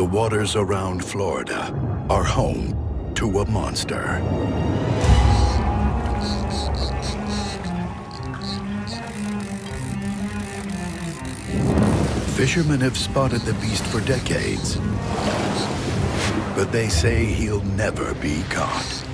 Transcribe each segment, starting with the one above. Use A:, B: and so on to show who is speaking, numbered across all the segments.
A: The waters around Florida are home to a monster. Fishermen have spotted the beast for decades, but they say he'll never be caught.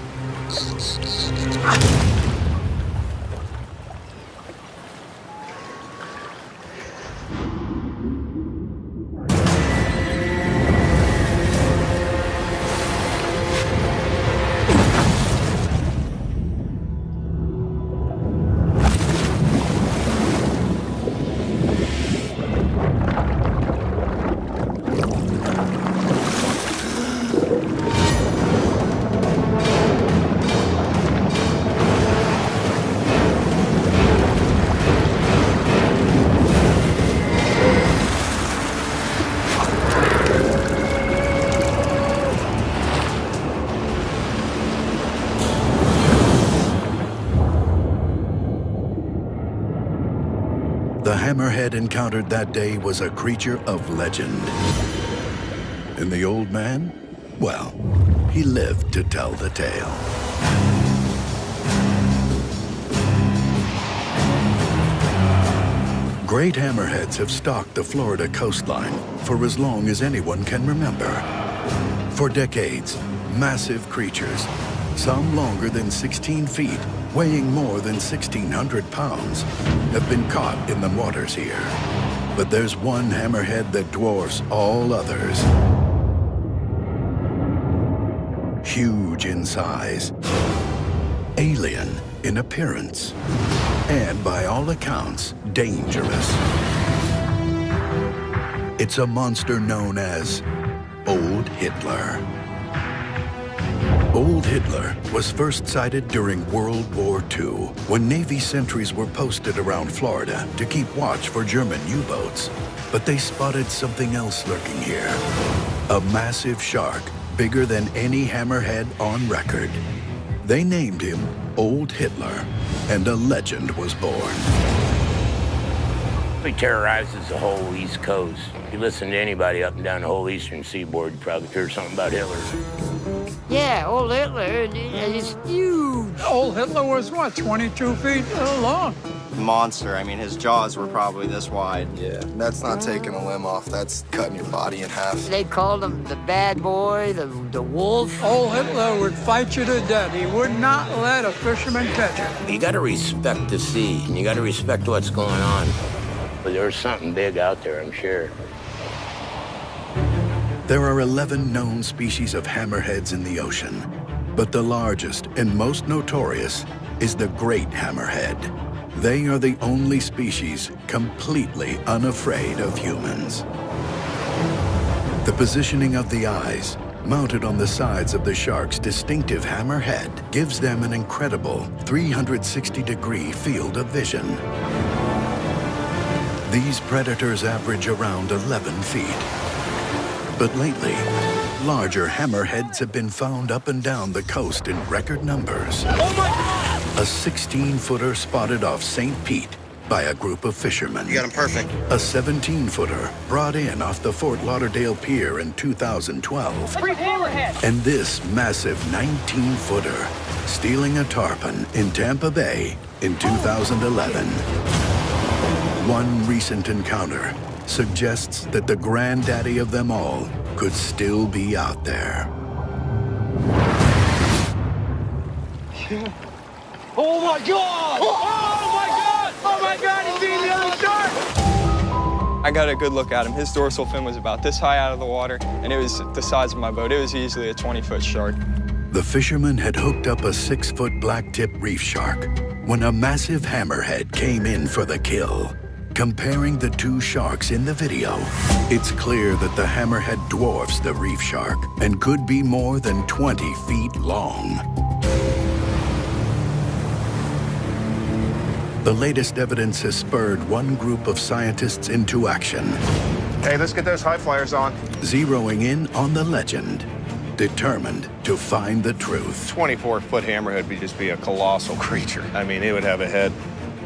A: The hammerhead encountered that day was a creature of legend. And the old man? Well, he lived to tell the tale. Great hammerheads have stalked the Florida coastline for as long as anyone can remember. For decades, massive creatures, some longer than 16 feet, weighing more than 1,600 pounds, have been caught in the waters here. But there's one hammerhead that dwarfs all others. Huge in size, alien in appearance, and by all accounts, dangerous. It's a monster known as Old Hitler. Old Hitler was first sighted during World War II, when Navy sentries were posted around Florida to keep watch for German U-boats. But they spotted something else lurking here. A massive shark, bigger than any hammerhead on record. They named him Old Hitler, and a legend was born.
B: He terrorizes the whole East Coast. If you listen to anybody up and down the whole eastern seaboard, you probably heard something about Hitler.
C: Yeah, old Hitler is huge.
D: Old Hitler was, what, 22 feet long?
E: Monster. I mean, his jaws were probably this wide.
F: Yeah, that's not taking a limb off. That's cutting your body in half.
C: They called him the bad boy, the wolf.
D: Old Hitler would fight you to death. He would not let a fisherman catch him.
B: You got to respect the sea, and you got to respect what's going on. But there's something big out there, I'm sure.
A: There are 11 known species of hammerheads in the ocean, but the largest and most notorious is the great hammerhead. They are the only species completely unafraid of humans. The positioning of the eyes, mounted on the sides of the shark's distinctive hammerhead, gives them an incredible 360-degree field of vision. These predators average around 11 feet. But lately, larger hammerheads have been found up and down the coast in record numbers.
B: Oh my God!
A: A 16-footer spotted off St. Pete by a group of fishermen.
F: You got him perfect.
A: A 17-footer brought in off the Fort Lauderdale Pier in 2012. And this massive 19-footer stealing a tarpon in Tampa Bay in 2011. One recent encounter suggests that the granddaddy of them all could still be out there.
D: Oh my God! Oh my God! Oh my God! He's eating the other shark!
G: I got a good look at him. His dorsal fin was about this high out of the water, and it was the size of my boat. It was easily a 20-foot shark.
A: The fishermen had hooked up a 6-foot blacktip reef shark when a massive hammerhead came in for the kill. Comparing the two sharks in the video, it's clear that the hammerhead dwarfs the reef shark and could be more than 20 feet long. The latest evidence has spurred one group of scientists into action.
H: Hey, let's get those high flyers on.
A: Zeroing in on the legend, determined to find the truth.
H: 24-foot hammerhead would just be a colossal creature. I mean, it would have a head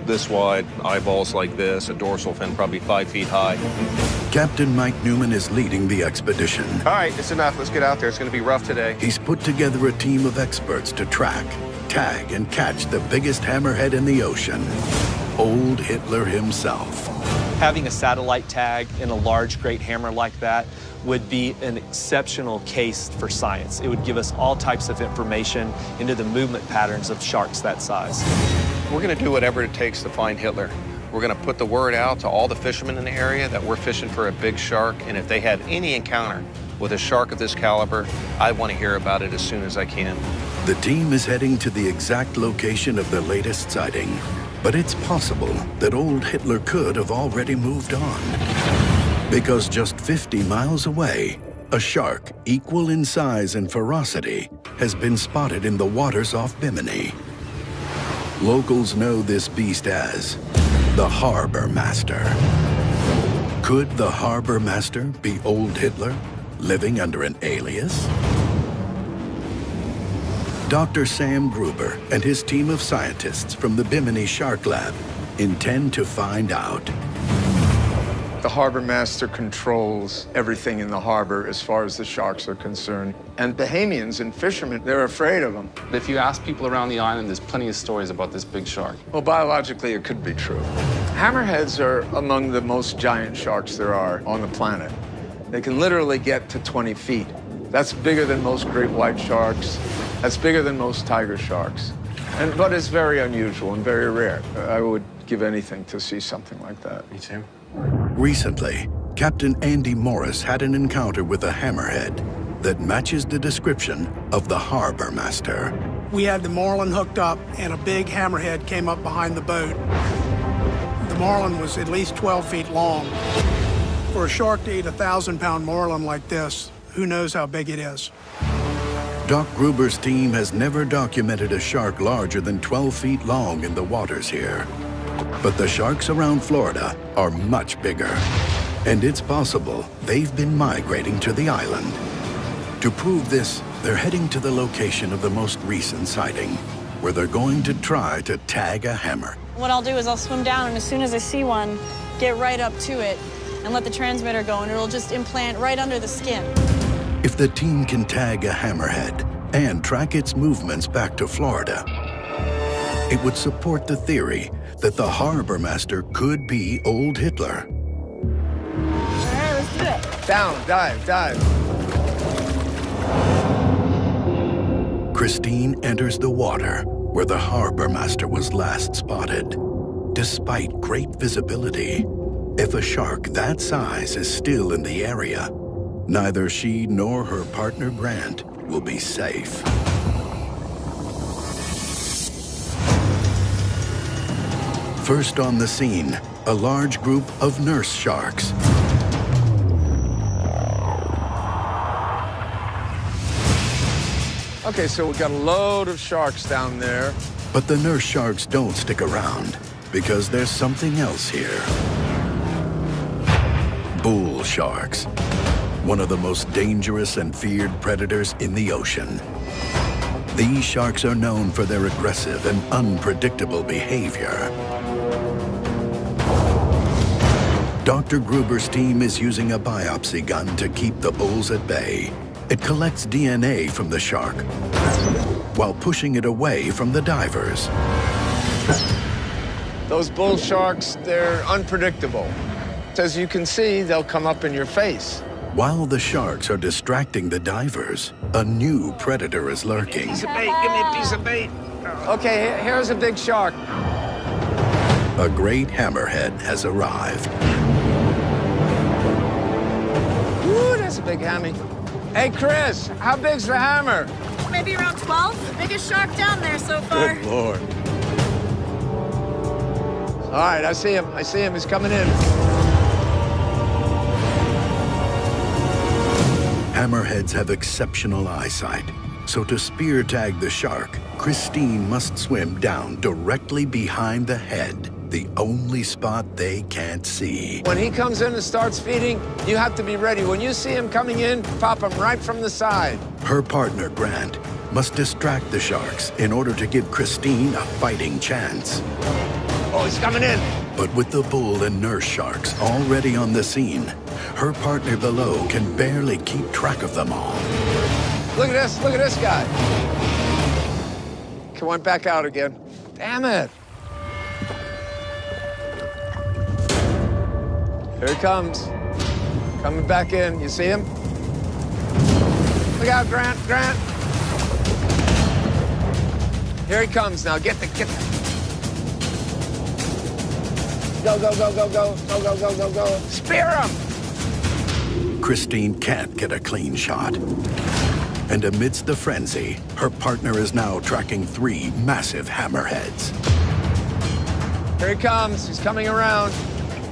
H: this wide, eyeballs like this, a dorsal fin probably 5 feet high.
A: Captain Mike Newman is leading the expedition.
H: All right, it's enough. Let's get out there. It's going to be rough today.
A: He's put together a team of experts to track, tag, and catch the biggest hammerhead in the ocean, Old Hitler himself.
I: Having a satellite tag in a large great hammer like that would be an exceptional case for science. It would give us all types of information into the movement patterns of sharks that size.
H: We're going to do whatever it takes to find Hitler. We're going to put the word out to all the fishermen in the area that we're fishing for a big shark, and if they had any encounter with a shark of this caliber, I want to hear about it as soon as I can.
A: The team is heading to the exact location of the latest sighting, but it's possible that Old Hitler could have already moved on. Because just 50 miles away, a shark equal in size and ferocity has been spotted in the waters off Bimini. Locals know this beast as the Harbor Master. Could the Harbor Master be Old Hitler, living under an alias? Dr. Sam Gruber and his team of scientists from the Bimini Shark Lab intend to find out.
J: The harbor master controls everything in the harbor as far as the sharks are concerned. And Bahamians and fishermen, they're afraid of him.
K: If you ask people around the island, there's plenty of stories about this big shark.
J: Well, biologically, it could be true. Hammerheads are among the most giant sharks there are on the planet. They can literally get to 20 feet. That's bigger than most great white sharks. That's bigger than most tiger sharks. But it's very unusual and very rare. I would give anything to see something like that.
K: Me too.
A: Recently, Captain Andy Morris had an encounter with a hammerhead that matches the description of the Harbor Master.
L: We had the marlin hooked up, and a big hammerhead came up behind the boat. The marlin was at least 12 feet long. For a shark to eat a 1,000-pound marlin like this, who knows how big it is?
A: Doc Gruber's team has never documented a shark larger than 12 feet long in the waters here. But the sharks around Florida are much bigger, and it's possible they've been migrating to the island. To prove this, they're heading to the location of the most recent sighting, where they're going to try to tag a hammer.
M: What I'll do is I'll swim down, and as soon as I see one, get right up to it and let the transmitter go, and it'll just implant right under the skin.
A: If the team can tag a hammerhead and track its movements back to Florida, it would support the theory that the Harbor Master could be Old Hitler.
M: All right, let's do it.
J: Down, dive, dive.
A: Christine enters the water where the Harbor Master was last spotted. Despite great visibility, if a shark that size is still in the area, neither she nor her partner Grant will be safe. First on the scene, a large group of nurse sharks.
J: Okay, so we've got a load of sharks down there.
A: But the nurse sharks don't stick around because there's something else here. Bull sharks, one of the most dangerous and feared predators in the ocean. These sharks are known for their aggressive and unpredictable behavior. Dr. Gruber's team is using a biopsy gun to keep the bulls at bay. It collects DNA from the shark while pushing it away from the divers.
J: Those bull sharks, they're unpredictable. As you can see, they'll come up in your face.
A: While the sharks are distracting the divers, a new predator is lurking.
J: Piece of bait, give me a piece of bait. Okay, here's a big shark.
A: A great hammerhead has arrived.
J: Woo, that's a big hammy. Hey, Chris, how big's the hammer?
M: Maybe around 12. The biggest shark down there so far.
J: Good Lord. All right, I see him. I see him. He's coming in.
A: Hammerheads have exceptional eyesight, so to spear tag the shark, Christine must swim down directly behind the head, the only spot they can't see.
J: When he comes in and starts feeding, you have to be ready. When you see him coming in, pop him right from the side.
A: Her partner, Grant, must distract the sharks in order to give Christine a fighting chance.
J: Oh, he's coming in.
A: But with the bull and nurse sharks already on the scene, her partner below can barely keep track of them all.
J: Look at this guy. Come on, back out again. Damn it. Here he comes. Coming back in. You see him? Look out, Grant. Here he comes now. Get the. Go. Spear him.
A: Christine can't get a clean shot. And amidst the frenzy, her partner is now tracking 3 massive hammerheads.
J: Here he comes. He's coming around.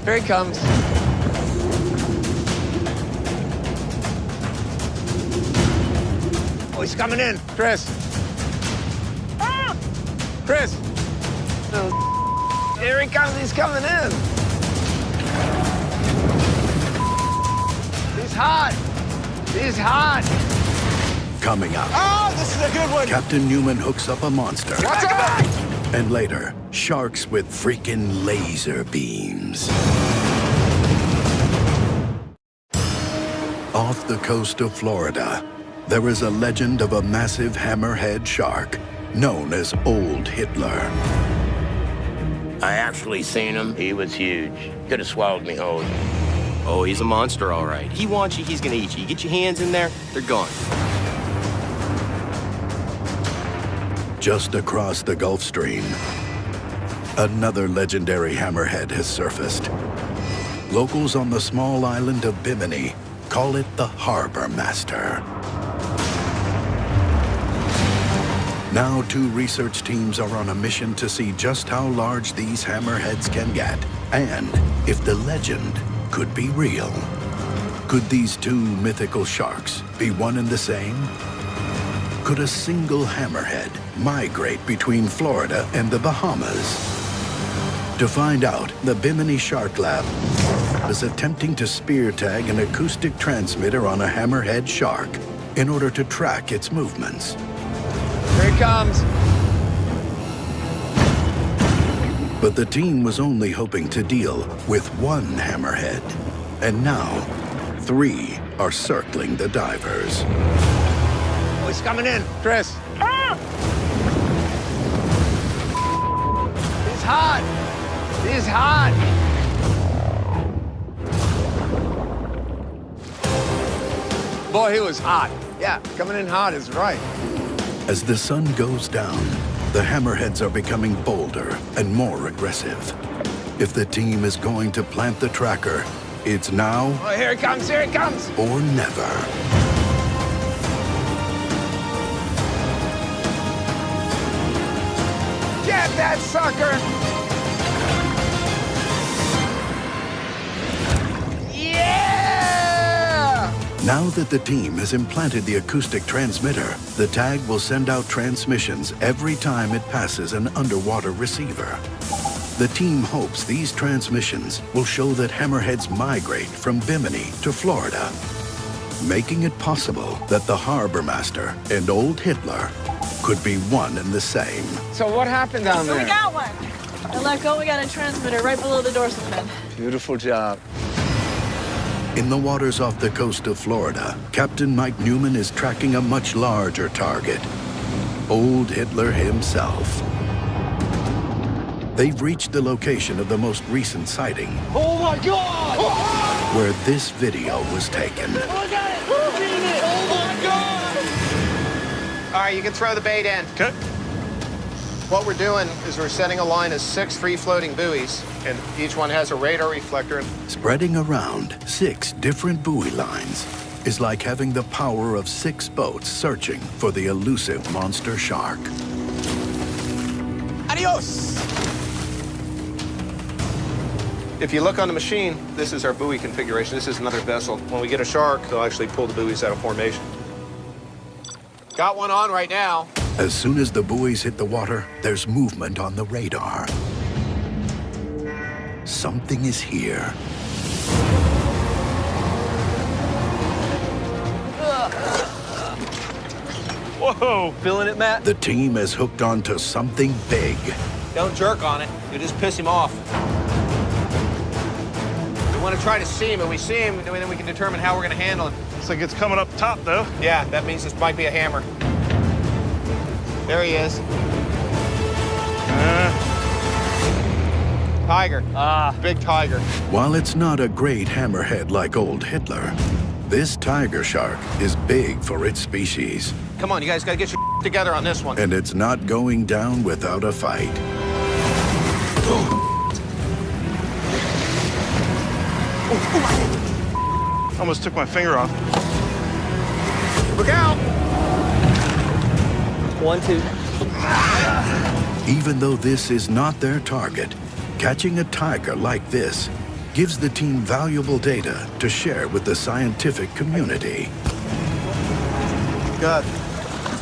J: Here he comes. Oh, he's coming in. Chris. Chris. Here he comes. He's coming in. He's hot.
A: Coming out.
J: Oh, this is a good one.
A: Captain Newman hooks up a monster.
J: Watch out!
A: And later, sharks with freaking laser beams. Off the coast of Florida, there is a legend of a massive hammerhead shark known as Old Hitler.
B: I actually seen him. He was huge. Could have swallowed me whole.
E: Oh, he's a monster, all right. He wants you, he's gonna eat you. You get your hands in there, they're gone.
A: Just across the Gulf Stream, another legendary hammerhead has surfaced. Locals on the small island of Bimini call it the Harbor Master. Now 2 research teams are on a mission to see just how large these hammerheads can get, and if the legend could be real. Could these 2 mythical sharks be one and the same? Could a single hammerhead migrate between Florida and the Bahamas? To find out, the Bimini Shark Lab is attempting to spear tag an acoustic transmitter on a hammerhead shark in order to track its movements.
J: Here he comes.
A: But the team was only hoping to deal with 1 hammerhead. And now, 3 are circling the divers.
J: Oh, he's coming in. Chris. He's hot. Boy, he was hot. Yeah, coming in hot is right.
A: As the sun goes down, the hammerheads are becoming bolder and more aggressive. If the team is going to plant the tracker, it's now
J: Oh, here it comes.
A: or never.
J: Get that sucker! Yeah!
A: Now that the team has implanted the acoustic transmitter, the tag will send out transmissions every time it passes an underwater receiver. The team hopes these transmissions will show that hammerheads migrate from Bimini to Florida, making it possible that the Harbor Master and Old Hitler could be one and the same.
J: So what happened down there?
M: We got one. I let go, we got a transmitter right below the dorsal fin.
J: Beautiful job.
A: In the waters off the coast of Florida, Captain Mike Newman is tracking a much larger target, Old Hitler himself. They've reached the location of the most recent sighting.
D: Oh my God!
A: Where this video was taken.
D: Oh, I got it! Oh my God!
E: All right, you can throw the bait in.
G: Okay.
E: What we're doing is we're setting a line of 6 free-floating buoys, and each one has a radar reflector.
A: Spreading around 6 different buoy lines is like having the power of 6 boats searching for the elusive monster shark.
J: Adios!
H: If you look on the machine, this is our buoy configuration. This is another vessel. When we get a shark, they'll actually pull the buoys out of formation.
E: Got one on right now.
A: As soon as the buoys hit the water, there's movement on the radar. Something is here.
I: Whoa, feeling it, Matt?
A: The team has hooked onto something big.
E: Don't jerk on it. You just piss him off.
H: want to try to see him. If we see him, then we can determine how we're going to handle him.
D: Looks like it's coming up top, though.
H: Yeah, that means this might be a hammer. There he is. Tiger. Big tiger.
A: While it's not a great hammerhead like old Hitler, this tiger shark is big for its species.
H: Come on, you guys got to get your together on this one.
A: And it's not going down without a fight.
D: Almost took my finger off.
H: Look out!
I: 1, 2.
A: Even though this is not their target, catching a tiger like this gives the team valuable data to share with the scientific community.
H: Good.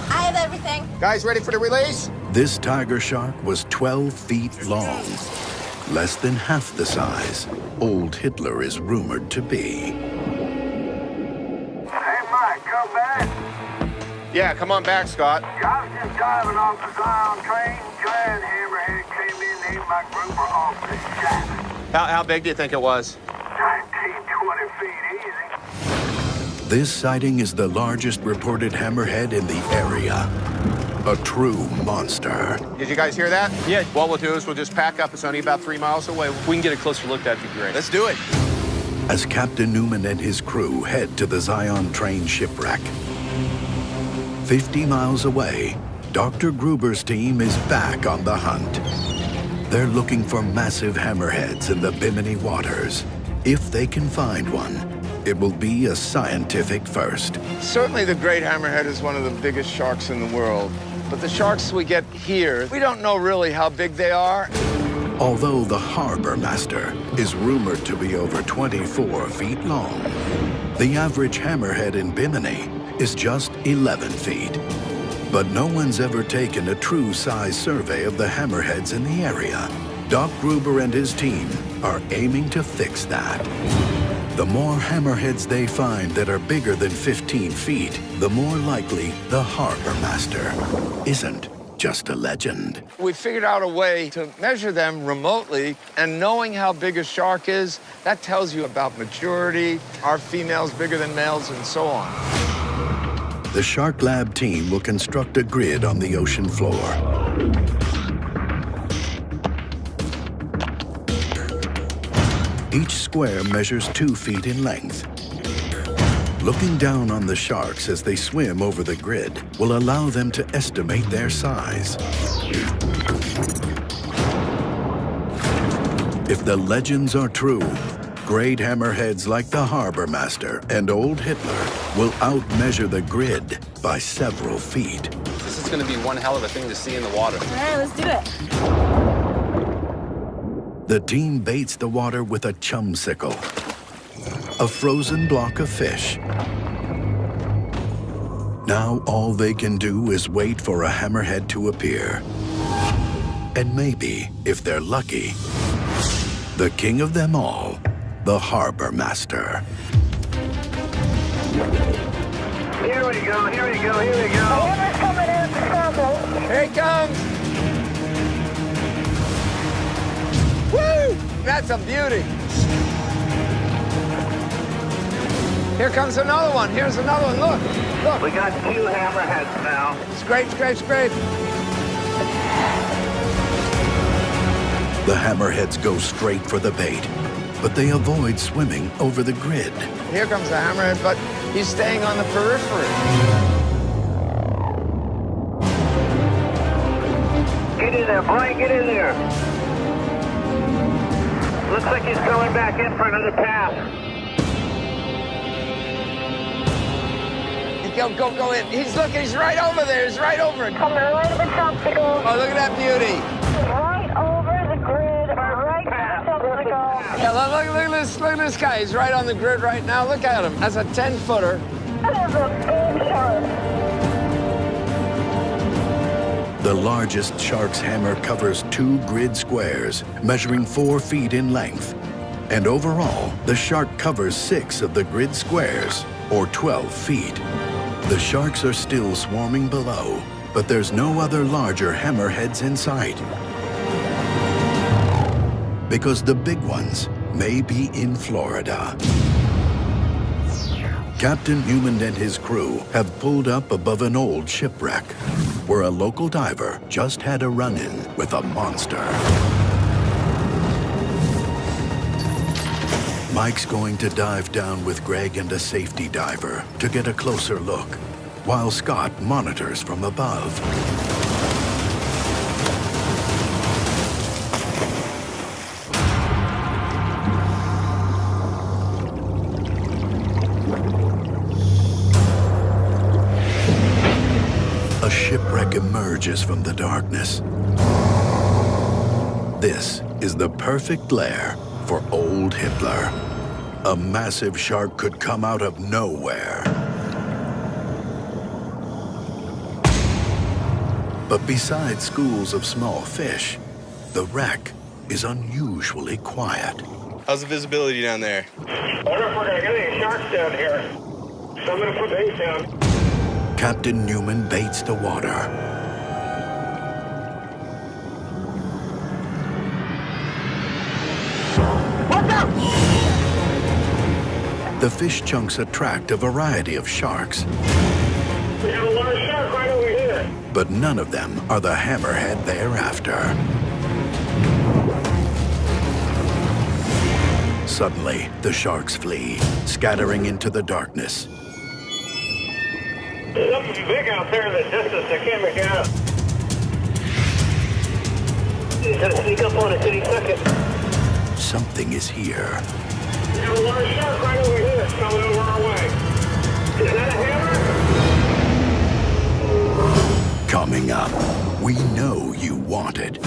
N: I have everything.
H: Guys, ready for the release?
A: This tiger shark was 12 feet long, less than half the size old Hitler is rumored to be.
O: Hey, Mike, come back.
E: Yeah, come on back, Scott.
O: I was just driving off the Zion train. Giant hammerhead came in and ate my grouper off the shack.
E: How big do you think it was?
O: 19, 20 feet easy.
A: This sighting is the largest reported hammerhead in the area. A true monster.
E: Did you guys hear that?
I: Yeah.
E: What we'll do is we'll just pack up. It's only about 3 miles away.
I: If we can get a closer look, that'd be great.
H: Let's do it.
A: As Captain Newman and his crew head to the Zion train shipwreck. 50 miles away, Dr. Gruber's team is back on the hunt. They're looking for massive hammerheads in the Bimini waters. If they can find one, it will be a scientific first.
J: Certainly the great hammerhead is one of the biggest sharks in the world. But the sharks we get here, we don't know really how big they are.
A: Although the harbor master is rumored to be over 24 feet long, the average hammerhead in Bimini is just 11 feet. But no one's ever taken a true size survey of the hammerheads in the area. Doc Gruber and his team are aiming to fix that. The more hammerheads they find that are bigger than 15 feet, the more likely the harbor master isn't just a legend.
J: We figured out a way to measure them remotely, and knowing how big a shark is, that tells you about maturity, are females bigger than males, and so on.
A: The Shark Lab team will construct a grid on the ocean floor. Each square measures 2 feet in length. Looking down on the sharks as they swim over the grid will allow them to estimate their size. If the legends are true, great hammerheads like the Harbor Master and Old Hitler will outmeasure the grid by several feet.
K: This is going to be one hell of a thing to see in the water.
M: All right, let's do it.
A: The team baits the water with a chumsicle, a frozen block of fish. Now all they can do is wait for a hammerhead to appear. And maybe, if they're lucky, the king of them all, the Harbor Master.
O: Here we go, here we go, here we go. The hammer's coming in the circle.
J: Here he comes! Woo! That's a beauty. Here comes another one. Here's another one. Look, look.
O: We got 2 hammerheads now.
J: Scrape, scrape, scrape.
A: The hammerheads go straight for the bait, but they avoid swimming over the grid.
J: Here comes the hammerhead, but he's staying on the periphery.
O: Get in there, Brian, get in there. Looks like he's going back in for another pass.
J: Go in. He's right over there. He's right over it.
O: Coming right to the chopstick.
J: Oh, look at that beauty.
O: Right over the grid, right past the chopstick.
J: Yeah, look at this guy. He's right on the grid right now. Look at him. That's a 10-footer.
O: That is a big shark.
A: The largest shark's hammer covers 2 grid squares, measuring 4 feet in length. And overall, the shark covers 6 of the grid squares, or 12 feet. The sharks are still swarming below, but there's no other larger hammerheads in sight. Because the big ones may be in Florida. Captain Newman and his crew have pulled up above an old shipwreck where a local diver just had a run-in with a monster. Mike's going to dive down with Greg and a safety diver to get a closer look, while Scott monitors from above. A shipwreck emerges from the darkness. This is the perfect lair for old Hitler. A massive shark could come out of nowhere. But besides schools of small fish, the wreck is unusually quiet.
G: How's the visibility down there?
O: I wonder if we're gonna get any sharks down here. So I'm gonna put bait down.
A: Captain Newman baits the water.
O: Watch out!
A: The fish chunks attract a variety of sharks,
O: We have a large shark right over here.
A: but none of them are the hammerhead they're after. Suddenly, the sharks flee, scattering into the darkness.
O: There's something big out there in the distance. I can't make it out. He's gonna sneak up on us any second.
A: Something is here.
O: We have a large shark right over here. It's coming over our way. Is that a hammer?
A: Coming up, we know you want it.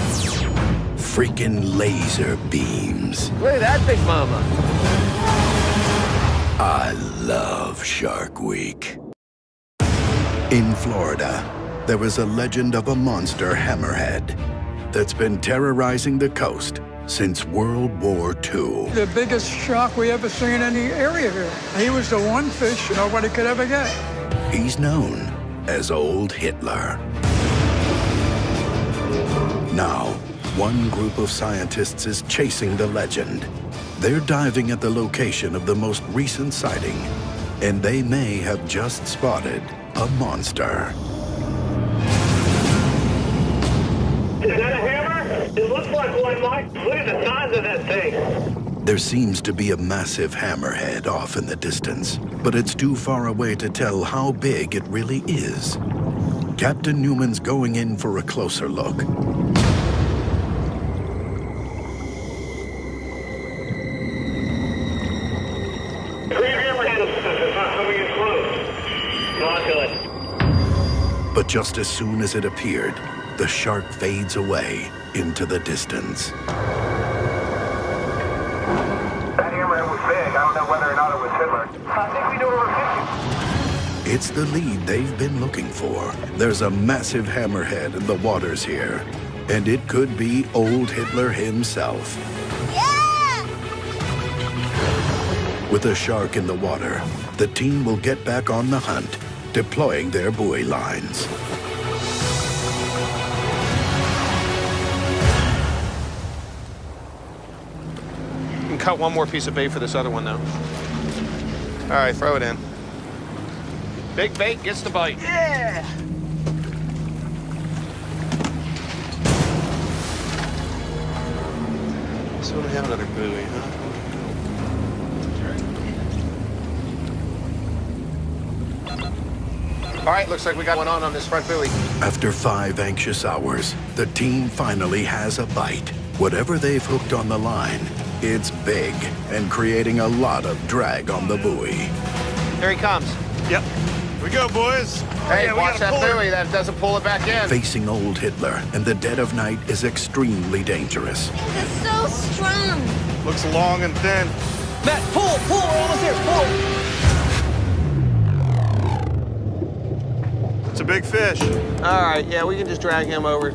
A: Freaking laser beams.
D: Look at that big mama.
A: I love Shark Week. In Florida, there was a legend of a monster hammerhead that's been terrorizing the coast since World War II.
L: The biggest shark we ever seen in the area here. He was the one fish nobody could ever get.
A: He's known as Old Hitler. Now, one group of scientists is chasing the legend. They're diving at the location of the most recent sighting, and they may have just spotted a monster.
O: Is that a hammer? It looks like one, Mike. Look at the size of that thing.
A: There seems to be a massive hammerhead off in the distance, but it's too far away to tell how big it really is. Captain Newman's going in for a closer look.
O: Green hammerhead is not coming in close. Not good.
A: But just as soon as it appeared, the shark fades away into the distance.
O: That hammerhead was big. I don't know whether or not it was Hitler. I think we know where we're fishing.
A: It's the lead they've been looking for. There's a massive hammerhead in the waters here, and it could be Old Hitler himself.
N: Yeah!
A: With a shark in the water, the team will get back on the hunt, deploying their buoy lines.
H: You can cut one more piece of bait for this other one, though. All right, throw it in. Big bait gets the bite.
D: Yeah!
H: So we have another buoy, huh? All right, looks like we got one on this front buoy.
A: After 5 anxious hours, the team finally has a bite. Whatever they've hooked on the line, it's big and creating a lot of drag on the buoy.
H: Here he comes.
J: Yep. Here we go, boys.
H: Hey,
J: we
H: watch
J: gotta
H: that
J: pull it.
H: buoy. That doesn't pull it back in.
A: Facing Old Hitler in the dead of night is extremely dangerous.
N: They're so strong.
J: Looks long and thin.
D: Matt, pull! We're almost here. Pull!
J: It's a big fish.
H: All right, yeah, we can just drag him over.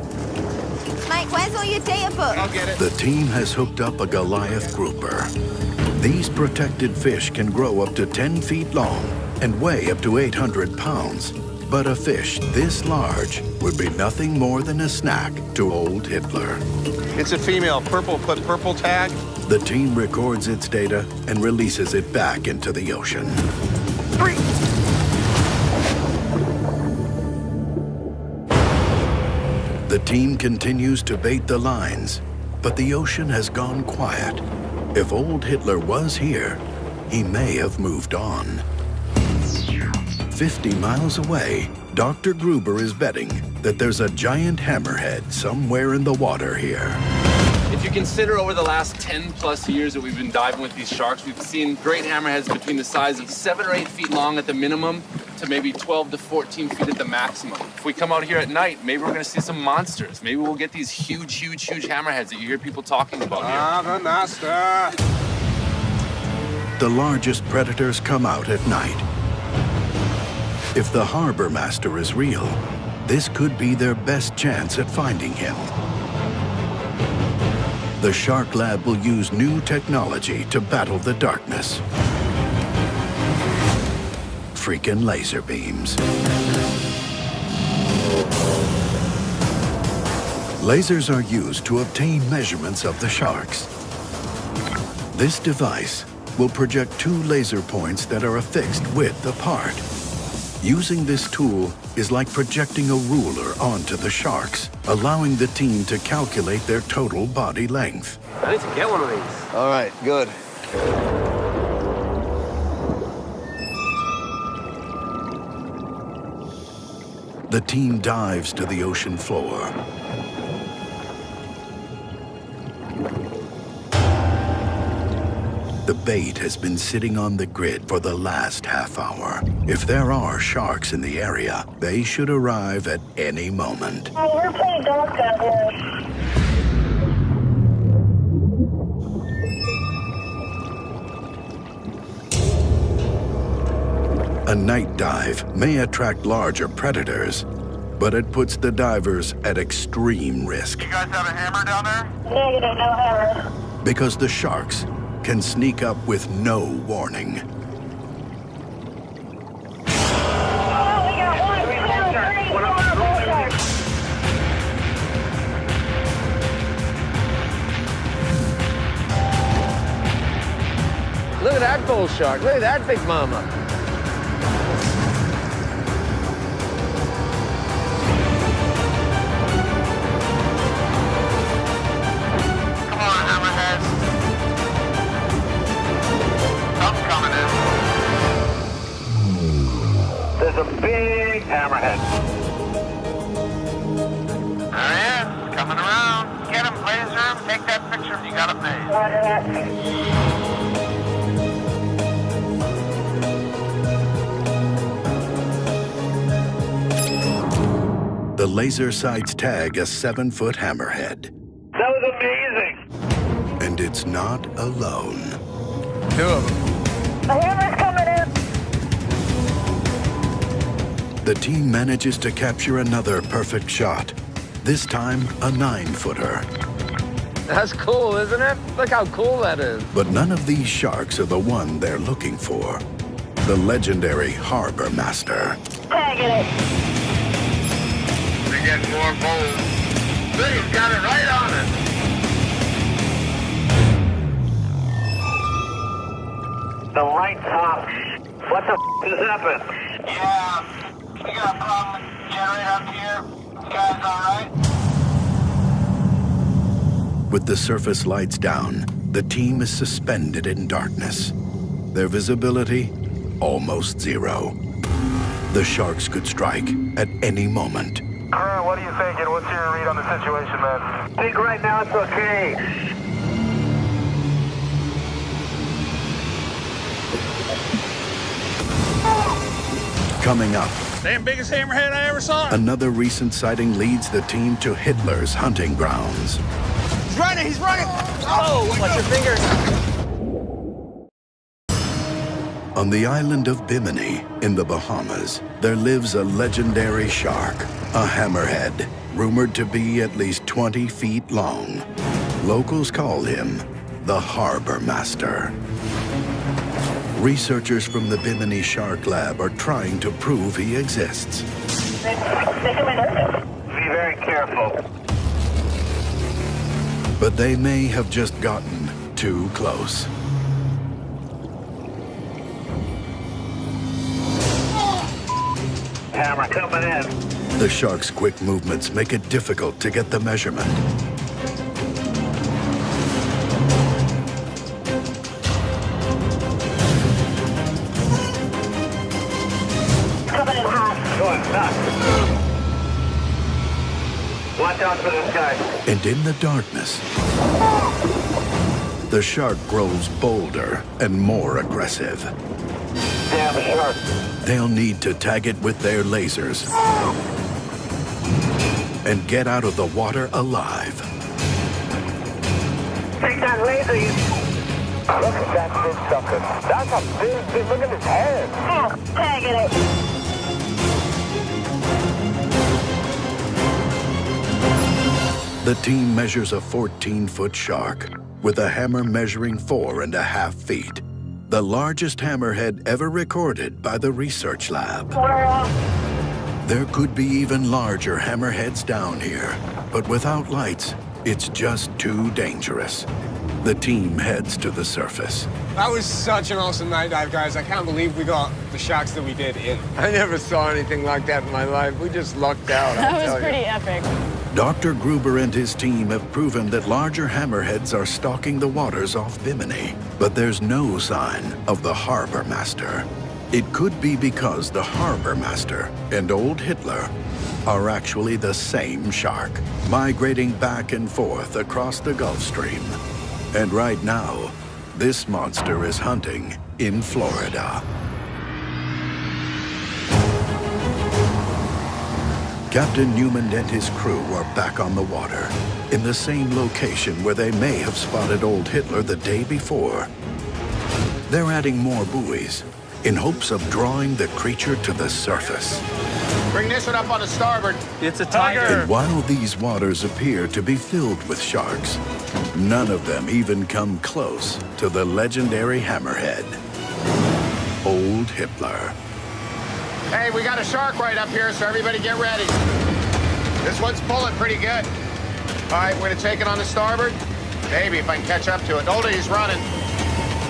N: Mike, where's all your data books?
H: I'll get it.
A: The team has hooked up a Goliath grouper. These protected fish can grow up to 10 feet long and weigh up to 800 pounds. But a fish this large would be nothing more than a snack to old Hitler.
H: It's a female, purple, put purple tag.
A: The team records its data and releases it back into the ocean. The team continues to bait the lines, but the ocean has gone quiet. If old Hitler was here, he may have moved on. 50 miles away, Dr. Gruber is betting that there's a giant hammerhead somewhere in the water here.
K: If you consider over the last 10+ years that we've been diving with these sharks, we've seen great hammerheads between the size of 7 or 8 feet long at the minimum to maybe 12 to 14 feet at the maximum. If we come out here at night, maybe we're gonna see some monsters. Maybe we'll get these huge hammerheads that you hear people talking about here.
A: The largest predators come out at night. If the harbor master is real, this could be their best chance at finding him. The Shark Lab will use new technology to battle the darkness. Freaking laser beams. Lasers are used to obtain measurements of the sharks. This device will project 2 laser points that are a fixed width apart. Using this tool is like projecting a ruler onto the sharks, allowing the team to calculate their total body length.
K: I need to get one of these.
F: All right, good.
A: The team dives to the ocean floor. The bait has been sitting on the grid for the last half hour. If there are sharks in the area, they should arrive at any moment.
O: Oh, we're playing golf down here.
A: A night dive may attract larger predators, but it puts the divers at extreme risk.
O: You guys have a hammer down there? Negative, no hammer.
A: Because the sharks can sneak up with no warning.
P: Look at that bull shark. Look at that big mama.
O: Come on, hammerhead. Something's coming in. There's a big hammerhead. There he is, coming around. Get him, laser him, take that picture. You got it made. Roger that.
A: The laser sights tag a 7-foot hammerhead.
O: That was amazing.
A: And it's not alone.
F: 2 of them.
O: The hammer's coming in.
A: The team manages to capture another perfect shot. This time, a 9-footer.
P: That's cool, isn't it? Look how cool that is.
A: But none of these sharks are the one they're looking for. The legendary harbor master.
O: Tagging it. We're getting more bold. He's got it right on it. The light's off. What the has happened? Yeah, we got a problem with the generator up here. You guys all right?
A: With the surface lights down, the team is suspended in darkness. Their visibility, almost 0. The sharks could strike at any moment.
O: Crew, what are you thinking? What's your read on the situation, man? I think right now it's okay.
A: Coming up,
D: Damn biggest hammerhead I ever saw.
A: another recent sighting leads the team to Hitler's hunting grounds.
D: He's running, he's running.
P: Oh, watch your finger.
A: On the island of Bimini, in the Bahamas, there lives a legendary shark, a hammerhead, rumored to be at least 20 feet long. Locals call him the Harbor Master. Researchers from the Bimini Shark Lab are trying to prove he exists.
O: Be very careful.
A: But they may have just gotten too close.
O: Hammer coming in.
A: The shark's quick movements make it difficult to get the measurement.
O: Coming in hot. Going nuts. Watch out for this guy.
A: And in the darkness, the shark grows bolder and more aggressive.
O: Damn shark.
A: They'll need to tag it with their lasers and get out of the water alive.
O: Take that laser, you... Look at that big sucker. That's a big, look at his head. Oh, tagging it.
A: The team measures a 14-foot shark with a hammer measuring 4.5 feet, the largest hammerhead ever recorded by the research lab. There could be even larger hammerheads down here, but without lights, it's just too dangerous. The team heads to the surface.
Q: That was such an awesome night dive, guys. I can't believe we got the sharks that we did in. I never saw anything like that in my life. We just lucked out.
M: That was pretty epic.
A: Dr. Gruber and his team have proven that larger hammerheads are stalking the waters off Bimini, but there's no sign of the harbor master. It could be because the harbor master and old Hitler are actually the same shark, migrating back and forth across the Gulf Stream. And right now, this monster is hunting in Florida. Captain Newman and his crew are back on the water, in the same location where they may have spotted old Hitler the day before. They're adding more buoys in hopes of drawing the creature to the surface.
E: Bring this one up on the starboard.
I: It's a tiger.
A: And while these waters appear to be filled with sharks, none of them even come close to the legendary hammerhead, old Hitler.
E: Hey, we got a shark right up here, so everybody get ready. This one's pulling pretty good. All right, we're gonna take it on the starboard. Maybe if I can catch up to it. Hold it, he's running.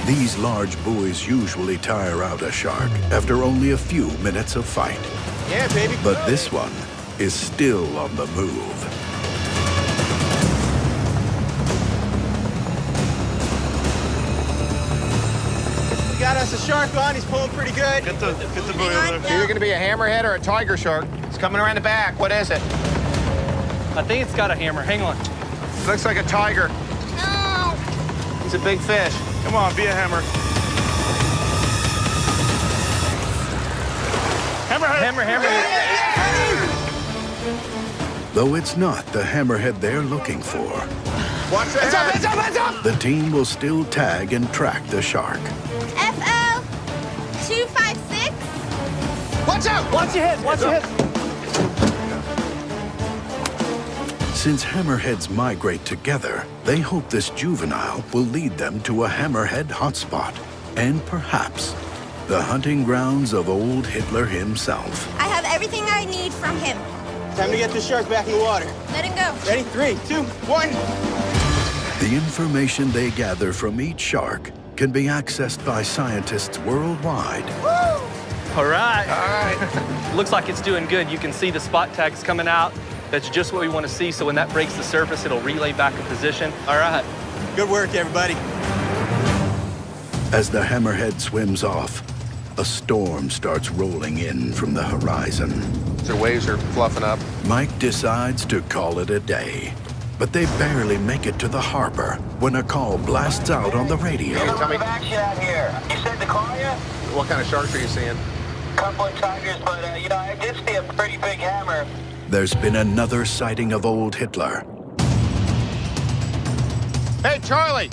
A: These large buoys usually tire out a shark after only a few minutes of fight.
Q: Yeah, baby.
A: But this one is still on the move.
Q: We got us a shark on. He's pulling pretty good. Get the buoy over there.
E: Either gonna be a hammerhead or a tiger shark. It's coming around the back. What is it?
I: I think it's got a hammer. Hang on.
E: Looks like a tiger.
N: No.
E: He's a big fish.
K: Come on, be a hammer.
I: Hammer.
A: Though it's not the hammerhead they're looking for,
E: Watch the head.
Q: Heads up!
A: the team will still tag and track the shark.
N: FO 256.
E: Watch out!
Q: Watch your head, watch your head.
A: Since hammerheads migrate together, they hope this juvenile will lead them to a hammerhead hotspot, and perhaps the hunting grounds of old Hitler himself.
N: I have everything I need from him.
Q: Time to get the shark back in the water.
N: Let him go.
Q: Ready? 3, 2, 1.
A: The information they gather from each shark can be accessed by scientists worldwide.
I: All right. Looks like it's doing good. You can see the spot tags coming out. That's just what we want to see. So when that breaks the surface, it'll relay back in position. All right.
Q: Good work, everybody.
A: As the hammerhead swims off, a storm starts rolling in from the horizon.
H: Their waves are fluffing up.
A: Mike decides to call it a day, but they barely make it to the harbor when a call blasts out on the radio.
O: Tell me action out here. You said to call you?
H: What kind of sharks are you seeing?
O: Couple of tigers, but I did see a pretty big hammer.
A: There's been another sighting of old Hitler.
E: Hey, Charlie!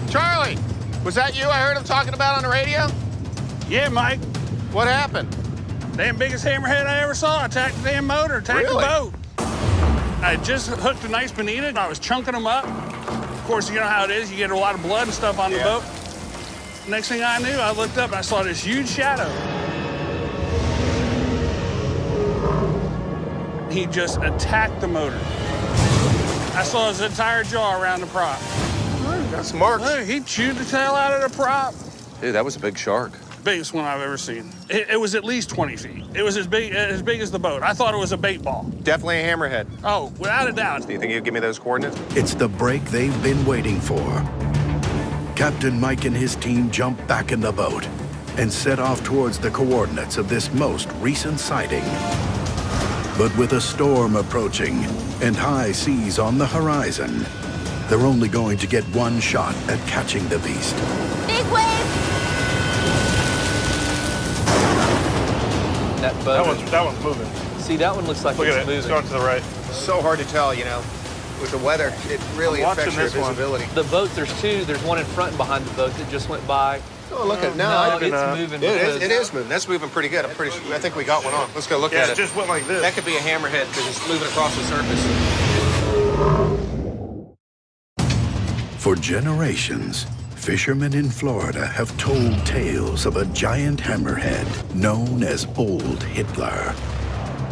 E: Charlie! Was that you I heard him talking about on the radio?
R: Yeah, Mike.
E: What happened?
R: Damn biggest hammerhead I ever saw. Attacked the damn motor, attacked the boat. I just hooked a nice bonita and I was chunking them up. Of course, you know how it is. You get a lot of blood and stuff on the boat. Next thing I knew, I looked up and I saw this huge shadow. He just attacked the motor. I saw his entire jaw around the prop.
H: Got some marks.
R: Look, he chewed the tail out of the prop.
H: Dude, that was a big shark.
R: Biggest one I've ever seen. It was at least 20 feet. It was as big as the boat. I thought it was a bait ball.
H: Definitely a hammerhead.
R: Oh, without a doubt.
H: Do you think you'd give me those coordinates?
A: It's the break they've been waiting for. Captain Mike and his team jump back in the boat and set off towards the coordinates of this most recent sighting. But with a storm approaching and high seas on the horizon, they're only going to get one shot at catching the beast.
N: Big wave!
S: That one's moving.
I: See, that one looks like
S: Look
I: it's
S: at it.
I: moving.
S: It's going to the right.
H: So hard to tell, you know. With the weather, it really affects your visibility.
I: The boat, there's two. There's one in front and behind the boat that just went by.
H: Oh, look at
I: no, it's moving.
H: It is moving. That's moving pretty good. I'm pretty sure. I think we got one on. Let's go look at it.
S: It just went like this.
H: That could be a hammerhead because it's moving across the surface.
A: For generations, fishermen in Florida have told tales of a giant hammerhead known as Old Hitler.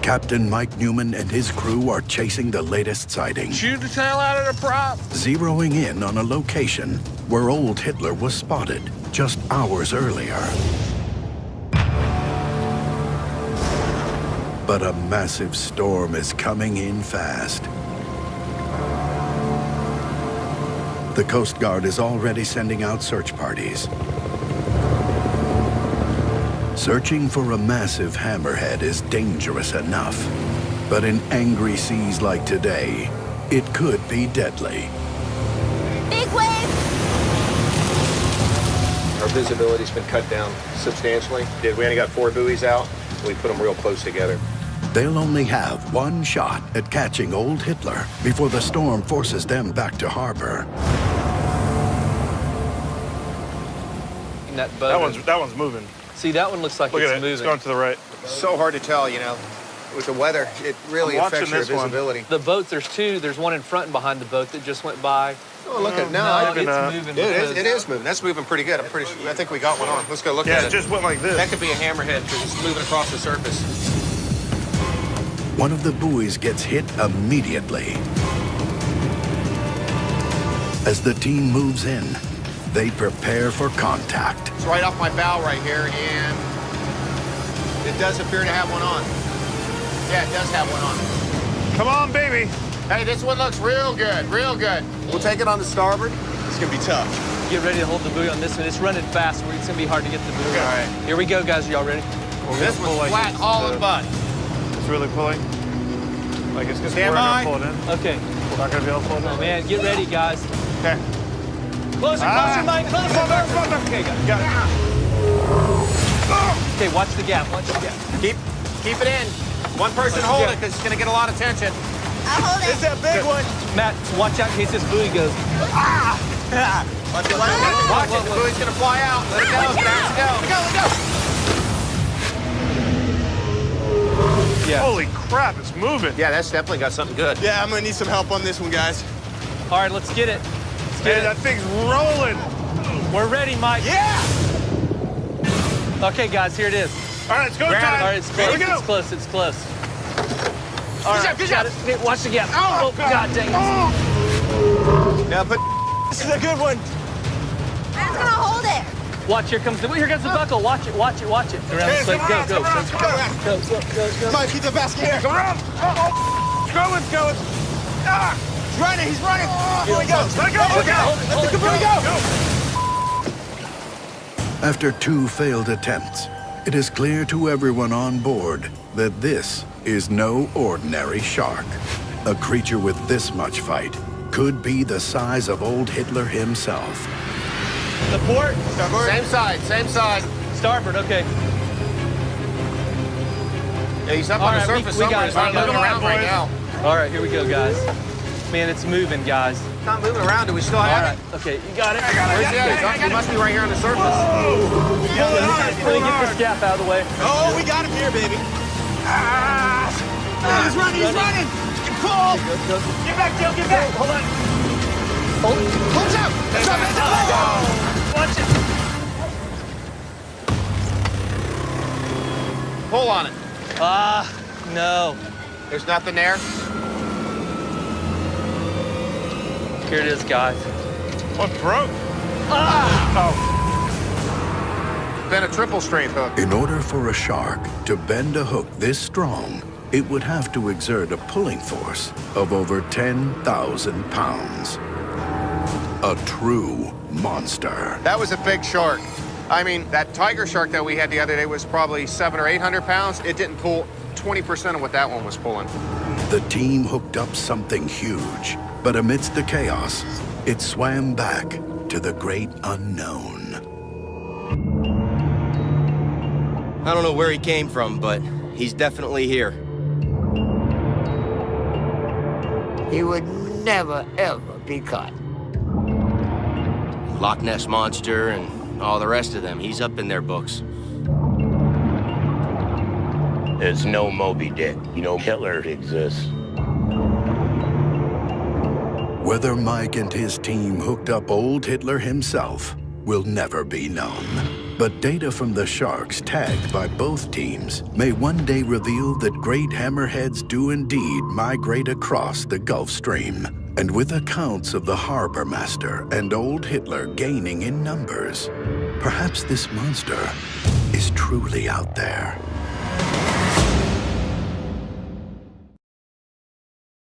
A: Captain Mike Newman and his crew are chasing the latest sighting.
R: Chewed the tail out of the prop.
A: Zeroing in on a location where Old Hitler was spotted just hours earlier. But a massive storm is coming in fast. The Coast Guard is already sending out search parties. Searching for a massive hammerhead is dangerous enough, but in angry seas like today, it could be deadly.
N: Big wave!
H: Our visibility's been cut down substantially. We only got 4 buoys out. We put them real close together.
A: They'll only have one shot at catching Old Hitler before the storm forces them back to harbor.
S: That one's moving.
I: See, that one looks like
S: Look
I: it's
S: at it.
I: moving.
S: It's going to the right.
H: So hard to tell, you know. With the weather, it really affects your visibility.
I: The boat, there's two. There's one in front and behind the boat that just went by.
H: Oh, look at
I: it's moving.
H: It is moving. That's moving pretty good. I'm pretty sure. I think we got one on. Let's go look at it.
S: Yeah, it just went like this.
H: That could be a hammerhead because it's moving across the surface.
A: One of the buoys gets hit immediately. As the team moves in, they prepare for contact.
E: It's right off my bow right here, and it does appear to have one on. Yeah, it does have one on.
S: Come on, baby.
E: Hey, this one looks real good, real good. We'll take it on the starboard.
S: It's going to be tough.
I: Get ready to hold the buoy on this one. It's running fast. It's going to be hard to get the buoy.
E: Okay. All right.
I: Here we go, guys. Are y'all ready?
E: This one's flat, hauling butt.
S: It's really pulling. Like it's just
E: Stand by.
S: pull it in.
I: Okay.
S: We're not going to be able to pull it in.
I: Oh, man. Get ready, guys.
S: Okay.
I: Closer, Mike. Closer. Okay, got it. Okay, watch the gap. Watch the gap.
E: Keep it in. One person hold it because it's going to get a lot of tension.
N: I'll hold it.
S: It's that big one.
I: Matt, watch out in case this buoy goes.
E: Watch it. The buoy's going to fly out. Let it go. Let's go. Let go.
I: Yeah.
S: Holy crap, it's moving.
H: Yeah, that's definitely got something good.
Q: Yeah, I'm gonna need some help on this one, guys.
I: All right, let's get it.
S: Hey, that thing's rolling.
I: We're ready, Mike.
Q: Yeah!
I: Okay, guys, here it is.
S: All right, it's go time.
I: All right, it's close.
S: Here we go.
I: It's close. It's close. All right,
E: Good job.
I: Hey, watch the gap. Oh, God dang it.
E: Now put.
Q: This is a good one.
N: I'm gonna hold it.
I: Watch, here comes the buckle. Watch it. Around the slate. Go.
Q: Come on, keep the basket here.
S: Come around. It's going. Ah!
Q: He's running. Here we go.
S: Let it go.
Q: Let the buoy go.
A: After 2 failed attempts, it is clear to everyone on board that this is no ordinary shark. A creature with this much fight could be the size of Old Hitler himself.
I: The port.
Q: Starboard.
E: Same side.
I: Starboard. Okay.
E: Yeah, he's up on the surface somewhere. He's not moving around right now.
I: All right, here we go, guys. Man, it's moving, guys.
E: It's not moving around. Do we still have it?
I: Okay, you got it.
E: Where's he at? He must be right here on the surface.
I: Let me get this gap out of the way.
Q: Oh, we got him here, baby. He's running. Pull. Get back, Joe. Get back. Hold on.
I: Hold it.
Q: Watch out.
I: Watch it.
E: Pull on it.
P: No.
E: There's nothing there?
P: Here it is, guys.
S: What broke?
E: Been a triple strength hook.
A: In order for a shark to bend a hook this strong, it would have to exert a pulling force of over 10,000 pounds. A true monster.
E: That was a big shark. I mean, that tiger shark that we had the other day was probably 700 or 800 pounds. It didn't pull 20% of what that one was pulling.
A: The team hooked up something huge, but amidst the chaos, it swam back to the great unknown.
T: I don't know where he came from, but he's definitely here.
C: He would never, ever be caught.
T: Loch Ness Monster and all the rest of them, he's up in their books.
B: There's no Moby Dick. You know, Hitler exists.
A: Whether Mike and his team hooked up old Hitler himself will never be known. But data from the sharks tagged by both teams may one day reveal that great hammerheads do indeed migrate across the Gulf Stream. And with accounts of the harbor master and old Hitler gaining in numbers, perhaps this monster is truly out there.